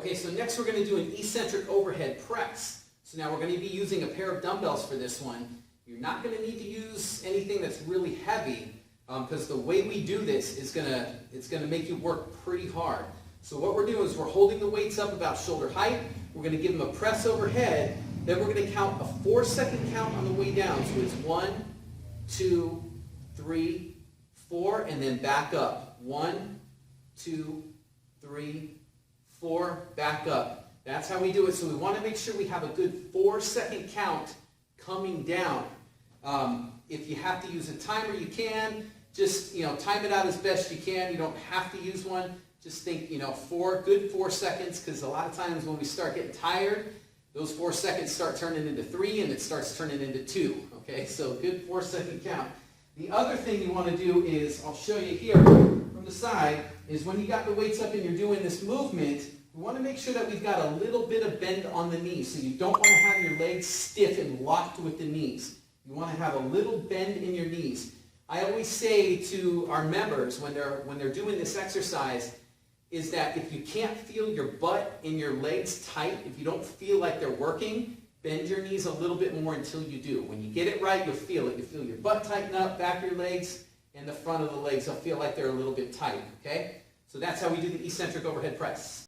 Okay, so next we're going to do an eccentric overhead press. So now we're going to be using a pair of dumbbells for this one. You're not going to need to use anything that's really heavy because the way we do this is it's going to make you work pretty hard. So what we're doing is we're holding the weights up about shoulder height. We're going to give them a press overhead. Then we're going to count a 4-second count on the way down. So it's 1, 2, 3, 4, and then back up. 1, 2, 3, 4, back up. That's how we do it. So we want to make sure we have a good 4-second count coming down. If you have to use a timer, you can. Just time it out as best you can. You don't have to use one. Just think, good 4 seconds, because a lot of times when we start getting tired, those 4 seconds start turning into 3 and it starts turning into 2. Okay, so good 4-second count. The other thing you want to do is, I'll show you here from the side, is when you got the weights up and you're doing this movement, we want to make sure that we've got a little bit of bend on the knees. So you don't want to have your legs stiff and locked with the knees. You want to have a little bend in your knees. I always say to our members when they're doing this exercise is that if you can't feel your butt and your legs tight, if you don't feel like they're working, bend your knees a little bit more until you do. When you get it right, you'll feel it. You'll feel your butt tighten up, back of your legs, and the front of the legs will feel like they're a little bit tight, okay? So that's how we do the eccentric overhead press.